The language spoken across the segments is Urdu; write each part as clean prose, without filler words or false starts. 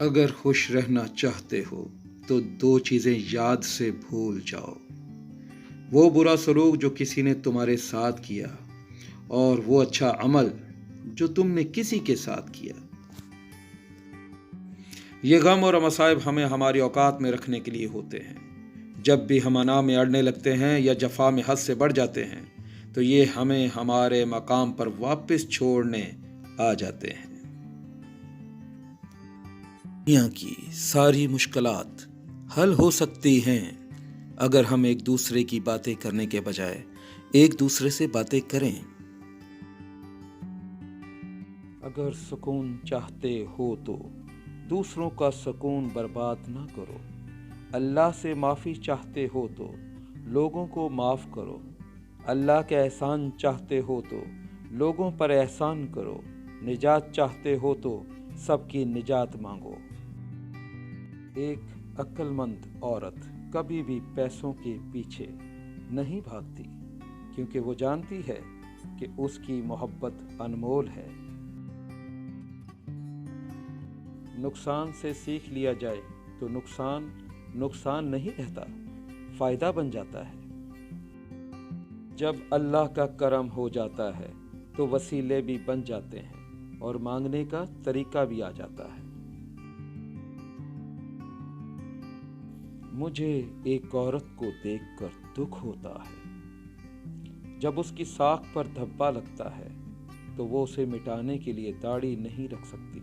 اگر خوش رہنا چاہتے ہو تو دو چیزیں یاد سے بھول جاؤ، وہ برا سلوک جو کسی نے تمہارے ساتھ کیا اور وہ اچھا عمل جو تم نے کسی کے ساتھ کیا۔ یہ غم اور مصائب ہمیں ہماری اوقات میں رکھنے کے لیے ہوتے ہیں۔ جب بھی ہم انا میں اڑنے لگتے ہیں یا جفا میں حد سے بڑھ جاتے ہیں تو یہ ہمیں ہمارے مقام پر واپس چھوڑنے آ جاتے ہیں۔ دنیا کی ساری مشکلات حل ہو سکتی ہیں اگر ہم ایک دوسرے کی باتیں کرنے کے بجائے ایک دوسرے سے باتیں کریں۔ اگر سکون چاہتے ہو تو دوسروں کا سکون برباد نہ کرو۔ اللہ سے معافی چاہتے ہو تو لوگوں کو معاف کرو۔ اللہ کے احسان چاہتے ہو تو لوگوں پر احسان کرو۔ نجات چاہتے ہو تو سب کی نجات مانگو۔ ایک عقل مند عورت کبھی بھی پیسوں کے پیچھے نہیں بھاگتی، کیونکہ وہ جانتی ہے کہ اس کی محبت انمول ہے۔ نقصان سے سیکھ لیا جائے تو نقصان نہیں رہتا، فائدہ بن جاتا ہے۔ جب اللہ کا کرم ہو جاتا ہے تو وسیلے بھی بن جاتے ہیں اور مانگنے کا طریقہ بھی آ جاتا ہے۔ مجھے ایک عورت کو دیکھ کر دکھ ہوتا ہے۔ جب اس کی ساکھ پر دھبا لگتا ہے تو وہ اسے مٹانے کے لیے داڑھی نہیں رکھ سکتی۔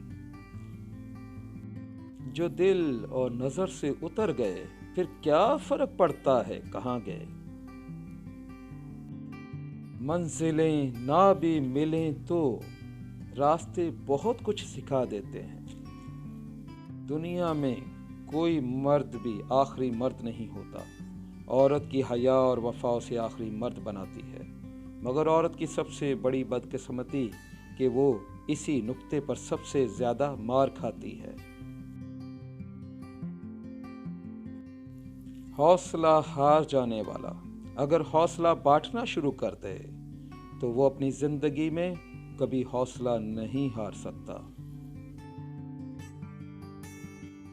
جو دل اور نظر سے اتر گئے پھر کیا فرق پڑتا ہے کہاں گئے۔ منزلیں نہ بھی ملیں تو راستے بہت کچھ سکھا دیتے ہیں۔ دنیا میں کوئی مرد بھی آخری مرد نہیں ہوتا۔ عورت کی حیا اور وفا اسے آخری مرد بناتی ہے، مگر عورت کی سب سے بڑی بدقسمتی کہ وہ اسی نقطے پر سب سے زیادہ مار کھاتی ہے۔ حوصلہ ہار جانے والا اگر حوصلہ بانٹنا شروع کر دے تو وہ اپنی زندگی میں کبھی حوصلہ نہیں ہار سکتا۔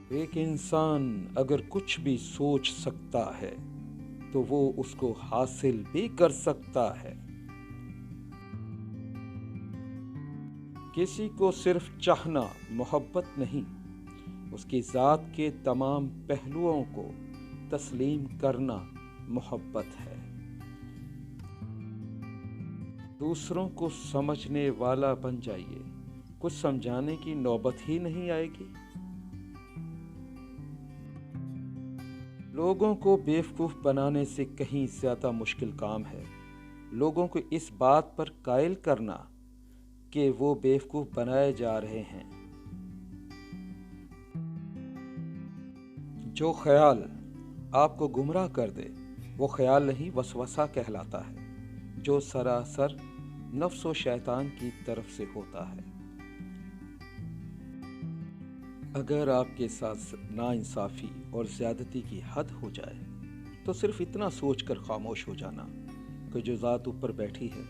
ایک انسان اگر کچھ بھی سوچ سکتا ہے تو وہ اس کو حاصل بھی کر سکتا ہے۔ کسی کو صرف چاہنا محبت نہیں، اس کی ذات کے تمام پہلوؤں کو تسلیم کرنا محبت ہے۔ دوسروں کو سمجھنے والا بن جائیے، کچھ سمجھانے کی نوبت ہی نہیں آئے گی۔ لوگوں کو بیوقوف بنانے سے کہیں زیادہ مشکل کام ہے لوگوں کو اس بات پر قائل کرنا کہ وہ بیوقوف بنائے جا رہے ہیں۔ جو خیال آپ کو گمراہ کر دے وہ خیال نہیں وسوسہ کہلاتا ہے، جو سراسر نفس و شیطان کی طرف سے ہوتا ہے۔ اگر آپ کے ساتھ ناانصافی اور زیادتی کی حد ہو جائے تو صرف اتنا سوچ کر خاموش ہو جانا کہ جو ذات اوپر بیٹھی ہے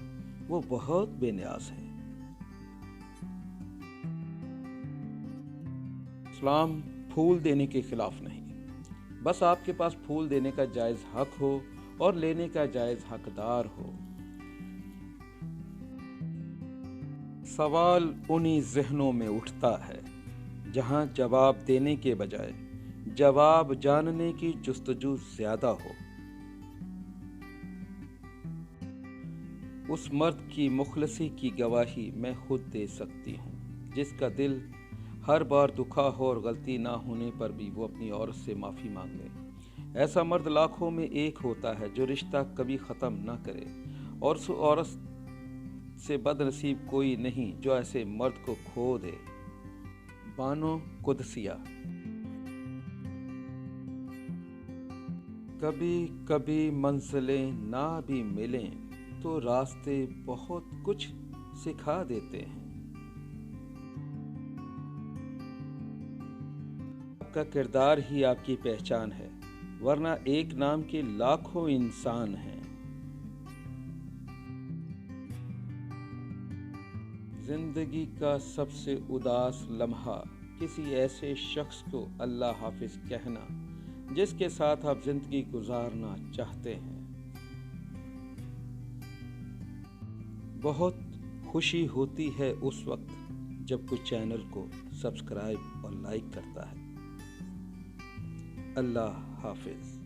وہ بہت بے نیاز ہے۔ اسلام پھول دینے کے خلاف نہیں، بس آپ کے پاس پھول دینے کا جائز حق ہو اور لینے کا جائز حقدار ہو۔ سوال انہی ذہنوں میں اٹھتا ہے جہاں جواب دینے کے بجائے جواب جاننے کی جستجو زیادہ ہو۔ اس مرد کی مخلصی کی گواہی میں خود دے سکتی ہوں جس کا دل ہر بار دکھا ہو اور غلطی نہ ہونے پر بھی وہ اپنی عورت سے معافی مانگ لے۔ ایسا مرد لاکھوں میں ایک ہوتا ہے جو رشتہ کبھی ختم نہ کرے، اور اس عورت سے بد نصیب کوئی نہیں جو ایسے مرد کو کھو دے۔ بانو قدسیہ۔ کبھی کبھی منزلیں نہ بھی ملیں تو راستے بہت کچھ سکھا دیتے ہیں۔ آپ کا کردار ہی آپ کی پہچان ہے، ورنہ ایک نام کے لاکھوں انسان ہیں۔ زندگی کا سب سے اداس لمحہ کسی ایسے شخص کو اللہ حافظ کہنا جس کے ساتھ آپ زندگی گزارنا چاہتے ہیں۔ بہت خوشی ہوتی ہے اس وقت جب کوئی چینل کو سبسکرائب اور لائک کرتا ہے۔ اللہ حافظ۔